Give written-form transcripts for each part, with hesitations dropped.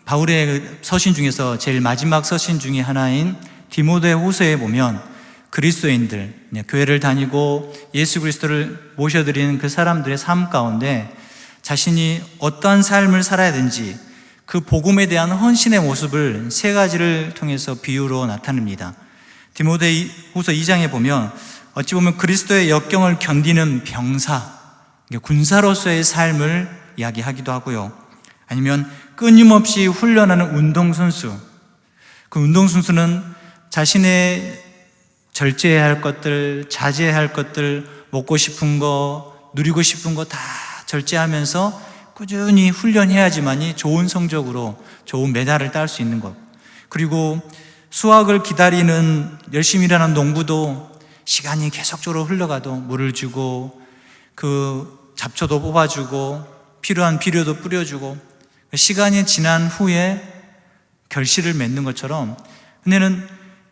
바울의 서신 중에서 제일 마지막 서신 중에 하나인 디모데후서에 보면 그리스도인들, 교회를 다니고 예수 그리스도를 모셔드리는 그 사람들의 삶 가운데 자신이 어떠한 삶을 살아야 되는지 그 복음에 대한 헌신의 모습을 세 가지를 통해서 비유로 나타냅니다. 디모데후서 2장에 보면 어찌 보면 그리스도의 역경을 견디는 병사, 군사로서의 삶을 이야기하기도 하고요. 아니면 끊임없이 훈련하는 운동선수, 그 운동선수는 자신의 절제해야 할 것들, 자제해야 할 것들, 먹고 싶은 거, 누리고 싶은 거 다 절제하면서 꾸준히 훈련해야지만이 좋은 성적으로 좋은 메달을 딸 수 있는 것. 그리고 수확을 기다리는 열심히 일하는 농부도 시간이 계속적으로 흘러가도 물을 주고 그 잡초도 뽑아주고 필요한 비료도 뿌려주고 시간이 지난 후에 결실을 맺는 것처럼, 근데는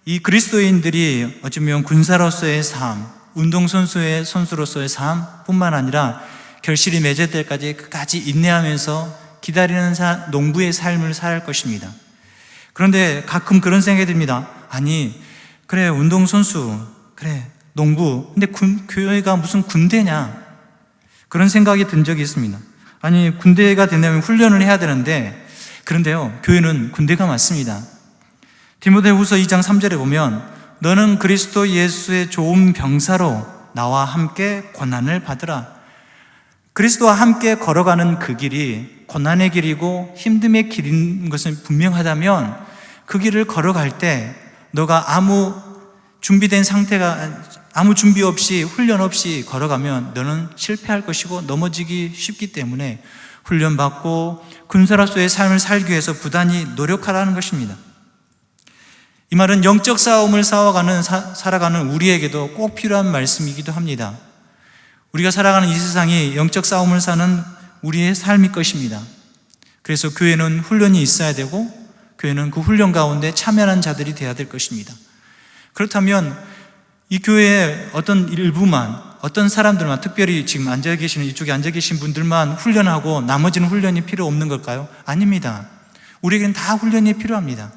이 그리스도인들이 어쩌면 군사로서의 삶, 선수로서의 삶뿐만 아니라 결실이 맺을 때까지 끝까지 인내하면서 기다리는 농부의 삶을 살 것입니다. 그런데 가끔 그런 생각이 듭니다. 아니, 그래, 운동선수, 그래, 농부, 근데 교회가 무슨 군대냐? 그런 생각이 든 적이 있습니다. 아니, 군대가 되려면 훈련을 해야 되는데, 그런데요, 교회는 군대가 맞습니다. 디모데후서 2장 3절에 보면 너는 그리스도 예수의 좋은 병사로 나와 함께 고난을 받으라. 그리스도와 함께 걸어가는 그 길이 고난의 길이고 힘듦의 길인 것은 분명하다면 그 길을 걸어갈 때 너가 아무 준비 없이 훈련 없이 걸어가면 너는 실패할 것이고 넘어지기 쉽기 때문에 훈련받고 군사로서의 삶을 살기 위해서 부단히 노력하라는 것입니다. 이 말은 영적 싸움을 살아가는 우리에게도 꼭 필요한 말씀이기도 합니다. 우리가 살아가는 이 세상이 영적 싸움을 사는 우리의 삶일 것입니다. 그래서 교회는 훈련이 있어야 되고 교회는 그 훈련 가운데 참여하는 자들이 되어야 될 것입니다. 그렇다면 이 교회의 어떤 사람들만, 특별히 지금 이쪽에 앉아 계신 분들만 훈련하고 나머지는 훈련이 필요 없는 걸까요? 아닙니다. 우리에게는 다 훈련이 필요합니다.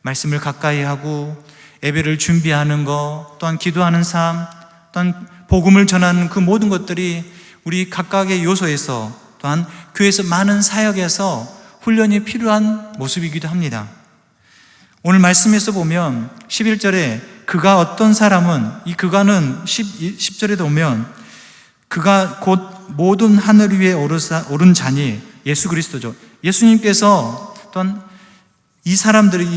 말씀을 가까이 하고 예배를 준비하는 것, 또한 기도하는 삶, 또한 복음을 전하는 그 모든 것들이 우리 각각의 요소에서 또한 교회에서 많은 사역에서 훈련이 필요한 모습이기도 합니다. 오늘 말씀에서 보면 11절에 그가 어떤 사람은, 이 그가는 10절에도 보면 그가 곧 모든 하늘 위에 오른 자니 예수 그리스도죠. 예수님께서 또한 이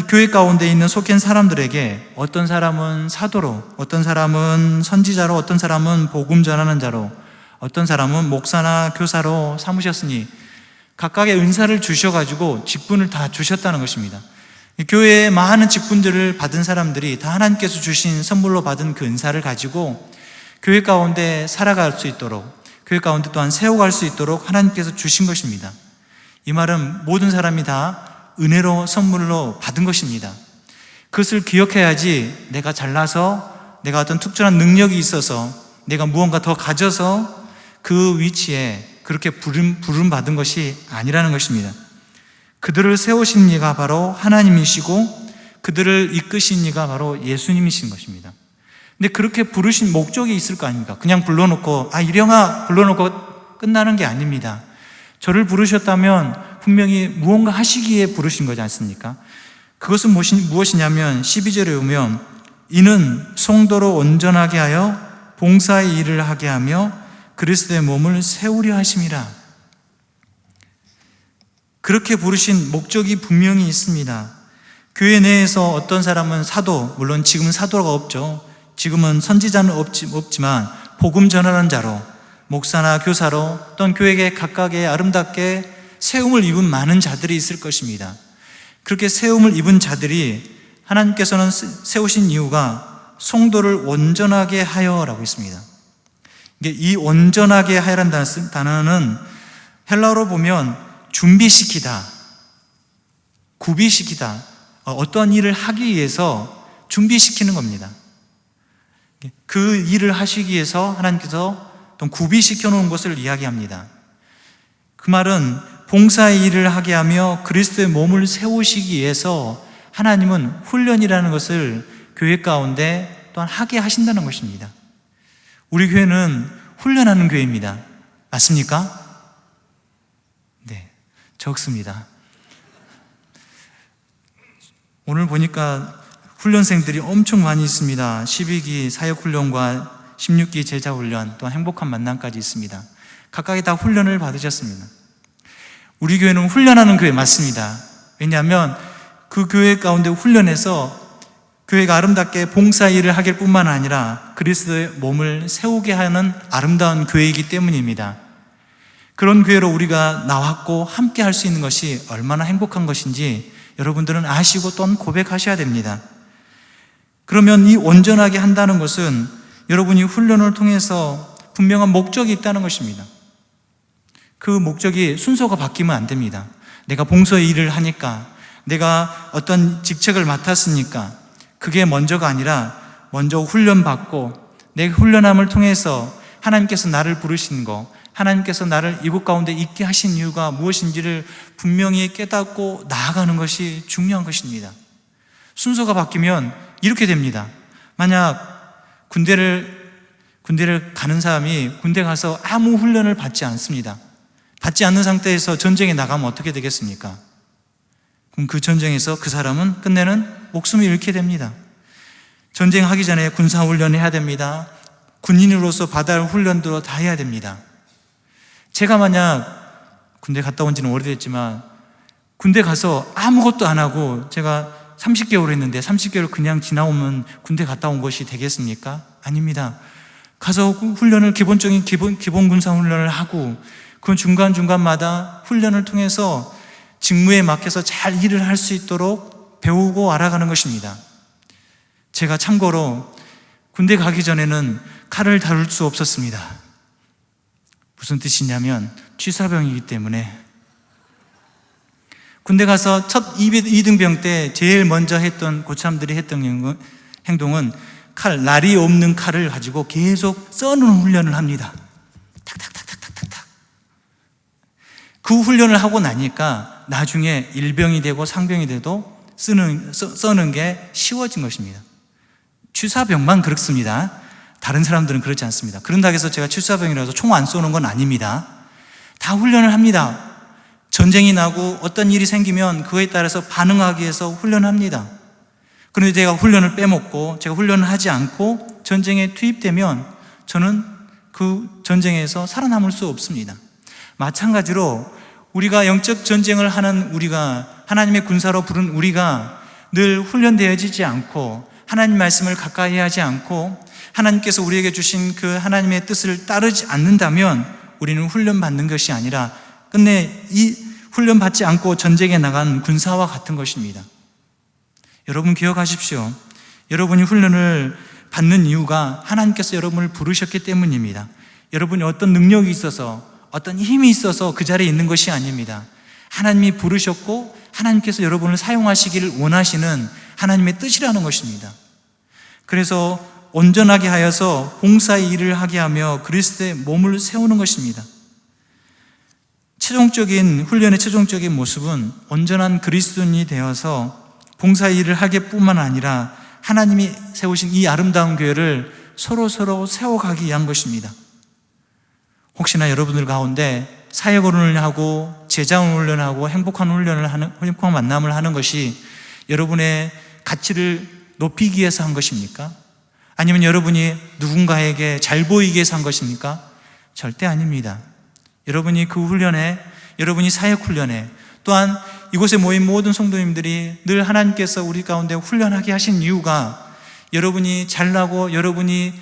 교회 가운데 있는 속한 사람들에게 어떤 사람은 사도로, 어떤 사람은 선지자로, 어떤 사람은 복음 전하는 자로, 어떤 사람은 목사나 교사로 삼으셨으니 각각의 은사를 주셔가지고 직분을 다 주셨다는 것입니다. 교회에 많은 직분들을 받은 사람들이 다 하나님께서 주신 선물로 받은 그 은사를 가지고 교회 가운데 살아갈 수 있도록, 교회 가운데 또한 세워갈 수 있도록 하나님께서 주신 것입니다. 이 말은 모든 사람이 다 은혜로 선물로 받은 것입니다. 그것을 기억해야지 내가 잘나서, 내가 어떤 특별한 능력이 있어서, 내가 무언가 더 가져서 그 위치에 그렇게 부름받은 것이 아니라는 것입니다. 그들을 세우신 이가 바로 하나님이시고 그들을 이끄신 이가 바로 예수님이신 것입니다. 근데 그렇게 부르신 목적이 있을 거 아닙니까? 그냥 불러놓고 일영아 불러놓고 끝나는 게 아닙니다. 저를 부르셨다면 분명히 무언가 하시기에 부르신 거지 않습니까? 그것은 무엇이냐면 12절에 보면 이는 성도로 온전하게 하여 봉사의 일을 하게 하며 그리스도의 몸을 세우려 하심이라. 그렇게 부르신 목적이 분명히 있습니다. 교회 내에서 어떤 사람은 사도, 물론 지금은 사도가 없죠. 지금은 선지자는 없지만 복음 전하는 자로, 목사나 교사로, 또는 교회에 각각의 아름답게 세움을 입은 많은 자들이 있을 것입니다. 그렇게 세움을 입은 자들이 하나님께서는 세우신 이유가 성도를 온전하게 하여라고 있습니다. 이 온전하게 하여라는 단어는 헬라어로 보면 준비시키다, 구비시키다, 어떤 일을 하기 위해서 준비시키는 겁니다. 그 일을 하시기 위해서 하나님께서 또 구비시켜 놓은 것을 이야기합니다. 그 말은 봉사의 일을 하게 하며 그리스도의 몸을 세우시기 위해서 하나님은 훈련이라는 것을 교회 가운데 또한 하게 하신다는 것입니다. 우리 교회는 훈련하는 교회입니다. 맞습니까? 네, 적습니다. 오늘 보니까 훈련생들이 엄청 많이 있습니다. 12기 사역훈련과 16기 제자훈련, 또 행복한 만남까지 있습니다. 각각이 다 훈련을 받으셨습니다. 우리 교회는 훈련하는 교회 맞습니다. 왜냐하면 그 교회 가운데 훈련해서 교회가 아름답게 봉사 일을 하길 뿐만 아니라 그리스도의 몸을 세우게 하는 아름다운 교회이기 때문입니다. 그런 교회로 우리가 나왔고 함께 할 수 있는 것이 얼마나 행복한 것인지 여러분들은 아시고 또한 고백하셔야 됩니다. 그러면 이 온전하게 한다는 것은 여러분이 훈련을 통해서 분명한 목적이 있다는 것입니다. 그 목적이 순서가 바뀌면 안 됩니다. 내가 봉사의 일을 하니까, 내가 어떤 직책을 맡았으니까 그게 먼저가 아니라 먼저 훈련받고 내 훈련함을 통해서 하나님께서 나를 부르신 거, 하나님께서 나를 이곳 가운데 있게 하신 이유가 무엇인지를 분명히 깨닫고 나아가는 것이 중요한 것입니다. 순서가 바뀌면 이렇게 됩니다. 만약 군대를 가는 사람이 군대 가서 아무 훈련을 받지 않습니다. 받지 않는 상태에서 전쟁에 나가면 어떻게 되겠습니까? 그럼 그 전쟁에서 그 사람은 끝내는 목숨을 잃게 됩니다. 전쟁하기 전에 군사훈련을 해야 됩니다. 군인으로서 받아야 할 훈련도 다 해야 됩니다. 제가 만약 군대 갔다 온 지는 오래됐지만 군대 가서 아무것도 안 하고 제가 30개월 했는데 30개월 그냥 지나오면 군대 갔다 온 것이 되겠습니까? 아닙니다. 가서 훈련을 기본 군사 훈련을 하고 그 중간중간마다 훈련을 통해서 직무에 맡겨서 잘 일을 할 수 있도록 배우고 알아가는 것입니다. 제가 참고로 군대 가기 전에는 칼을 다룰 수 없었습니다. 무슨 뜻이냐면 취사병이기 때문에 군대 가서 첫 2등병 때 제일 먼저 했던 고참들이 했던 행동은 날이 없는 칼을 가지고 계속 써는 훈련을 합니다. 탁탁탁탁탁탁탁. 그 훈련을 하고 나니까 나중에 일병이 되고 상병이 돼도 써는 게 쉬워진 것입니다. 취사병만 그렇습니다. 다른 사람들은 그렇지 않습니다. 그런다고 해서 제가 취사병이라서 총 안 쏘는 건 아닙니다. 다 훈련을 합니다. 전쟁이 나고 어떤 일이 생기면 그거에 따라서 반응하기 위해서 훈련합니다. 그런데 제가 훈련을 빼먹고 제가 훈련을 하지 않고 전쟁에 투입되면 저는 그 전쟁에서 살아남을 수 없습니다. 마찬가지로 우리가 영적 전쟁을 하는 우리가, 하나님의 군사로 부른 우리가 늘 훈련되어지지 않고 하나님 말씀을 가까이 하지 않고 하나님께서 우리에게 주신 그 하나님의 뜻을 따르지 않는다면 우리는 훈련받는 것이 아니라 끝내 이 훈련받지 않고 전쟁에 나간 군사와 같은 것입니다. 여러분 기억하십시오. 여러분이 훈련을 받는 이유가 하나님께서 여러분을 부르셨기 때문입니다. 여러분이 어떤 능력이 있어서 어떤 힘이 있어서 그 자리에 있는 것이 아닙니다. 하나님이 부르셨고 하나님께서 여러분을 사용하시기를 원하시는 하나님의 뜻이라는 것입니다. 그래서 온전하게 하여서 봉사의 일을 하게 하며 그리스도의 몸을 세우는 것입니다. 훈련의 최종적인 모습은 온전한 그리스도인이 되어서 봉사의 일을 하기 뿐만 아니라 하나님이 세우신 이 아름다운 교회를 서로 세워가기 위한 것입니다. 혹시나 여러분들 가운데 사역훈련을 하고 제자훈련하고 행복한 만남을 하는 것이 여러분의 가치를 높이기 위해서 한 것입니까? 아니면 여러분이 누군가에게 잘 보이기 위해서 한 것입니까? 절대 아닙니다. 여러분이 그 훈련에, 여러분이 사역훈련에, 또한 이곳에 모인 모든 성도님들이 늘 하나님께서 우리 가운데 훈련하게 하신 이유가 여러분이 잘나고 여러분이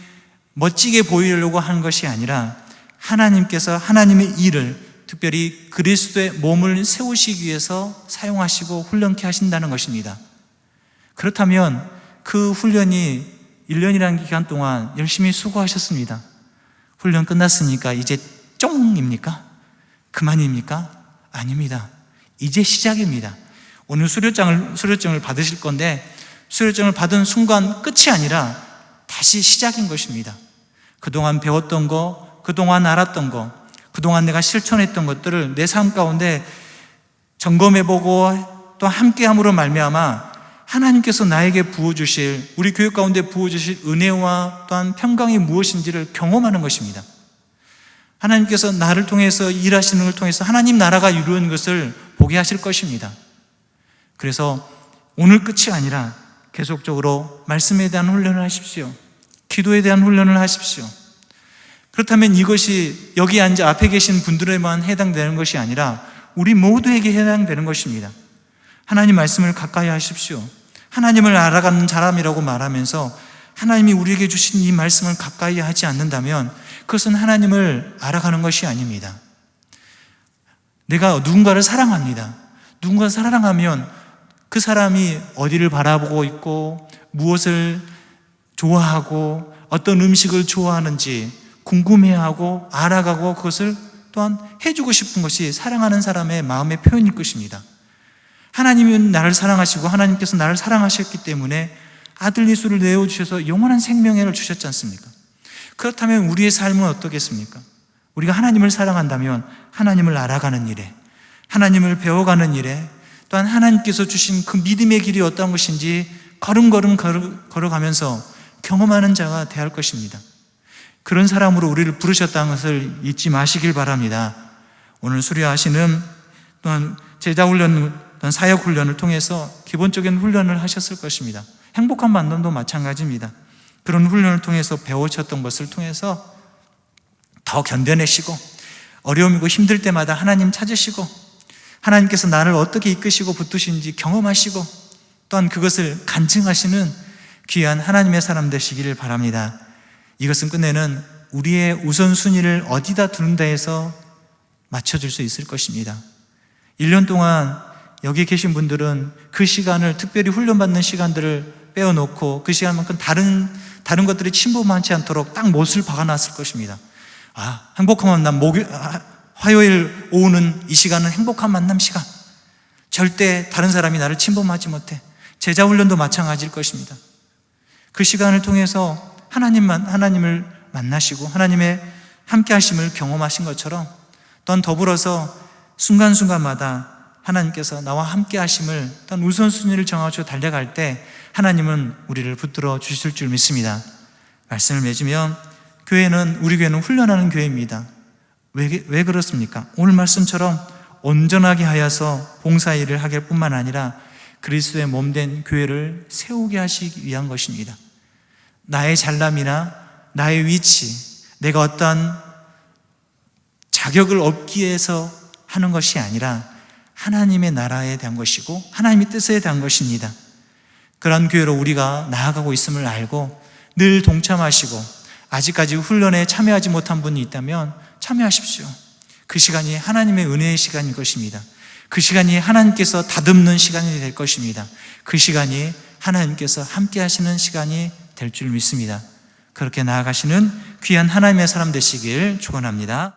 멋지게 보이려고 하는 것이 아니라 하나님께서 하나님의 일을, 특별히 그리스도의 몸을 세우시기 위해서 사용하시고 훈련케 하신다는 것입니다. 그렇다면 그 훈련이 1년이라는 기간 동안 열심히 수고하셨습니다. 훈련 끝났으니까 이제 쫑입니까? 그만입니까? 아닙니다. 이제 시작입니다. 오늘 수료증을 받으실 건데 수료증을 받은 순간 끝이 아니라 다시 시작인 것입니다. 그동안 배웠던 거, 그동안 알았던 거, 그동안 내가 실천했던 것들을 내 삶 가운데 점검해보고 또 함께함으로 말미암아 하나님께서 나에게 부어주실, 우리 교회 가운데 부어주실 은혜와 또한 평강이 무엇인지를 경험하는 것입니다. 하나님께서 나를 통해서 일하시는 걸 통해서 하나님 나라가 이루어진 것을 보게 하실 것입니다. 그래서 오늘 끝이 아니라 계속적으로 말씀에 대한 훈련을 하십시오. 기도에 대한 훈련을 하십시오. 그렇다면 이것이 여기 앉아 앞에 계신 분들에만 해당되는 것이 아니라 우리 모두에게 해당되는 것입니다. 하나님 말씀을 가까이 하십시오. 하나님을 알아가는 사람이라고 말하면서 하나님이 우리에게 주신 이 말씀을 가까이 하지 않는다면 그것은 하나님을 알아가는 것이 아닙니다. 내가 누군가를 사랑합니다. 누군가를 사랑하면 그 사람이 어디를 바라보고 있고 무엇을 좋아하고 어떤 음식을 좋아하는지 궁금해하고 알아가고 그것을 또한 해주고 싶은 것이 사랑하는 사람의 마음의 표현일 것입니다. 하나님은 나를 사랑하시고 하나님께서 나를 사랑하셨기 때문에 아들 예수를 내어주셔서 영원한 생명을 주셨지 않습니까? 그렇다면 우리의 삶은 어떻겠습니까? 우리가 하나님을 사랑한다면 하나님을 알아가는 일에, 하나님을 배워가는 일에, 또한 하나님께서 주신 그 믿음의 길이 어떤 것인지 걸음걸음 걸어가면서 경험하는 자가 되어야 할 것입니다. 그런 사람으로 우리를 부르셨다는 것을 잊지 마시길 바랍니다. 오늘 수료하시는 또한 제자훈련, 또한 사역훈련을 통해서 기본적인 훈련을 하셨을 것입니다. 행복한 만남도 마찬가지입니다. 그런 훈련을 통해서 배우셨던 것을 통해서 더 견뎌내시고 어려움이고 힘들 때마다 하나님 찾으시고 하나님께서 나를 어떻게 이끄시고 붙드시는지 경험하시고 또한 그것을 간증하시는 귀한 하나님의 사람 되시기를 바랍니다. 이것은 끝내는 우리의 우선순위를 어디다 두는다 해서 맞춰줄 수 있을 것입니다. 1년 동안 여기 계신 분들은 그 시간을 특별히 훈련받는 시간들을 빼어놓고 그 시간만큼 다른 것들이 침범하지 않도록 딱 못을 박아놨을 것입니다. 행복한 만남, 화요일 오후는 이 시간은 행복한 만남 시간. 절대 다른 사람이 나를 침범하지 못해. 제자훈련도 마찬가지일 것입니다. 그 시간을 통해서 하나님을 만나시고 하나님의 함께하심을 경험하신 것처럼 또한 더불어서 순간순간마다 하나님께서 나와 함께하심을 또한 우선순위를 정하시고 달려갈 때 하나님은 우리를 붙들어 주실 줄 믿습니다. 말씀을 맺으면 우리 교회는 훈련하는 교회입니다. 왜 그렇습니까? 오늘 말씀처럼 온전하게 하여서 봉사일을 하길 뿐만 아니라 그리스도의 몸된 교회를 세우게 하시기 위한 것입니다. 나의 잘남이나 나의 위치, 내가 어떠한 자격을 얻기 위해서 하는 것이 아니라 하나님의 나라에 대한 것이고 하나님의 뜻에 대한 것입니다. 그런 교회로 우리가 나아가고 있음을 알고 늘 동참하시고 아직까지 훈련에 참여하지 못한 분이 있다면 참여하십시오. 그 시간이 하나님의 은혜의 시간일 것입니다. 그 시간이 하나님께서 다듬는 시간이 될 것입니다. 그 시간이 하나님께서 함께 하시는 시간이 될 줄 믿습니다. 그렇게 나아가시는 귀한 하나님의 사람 되시길 축원합니다.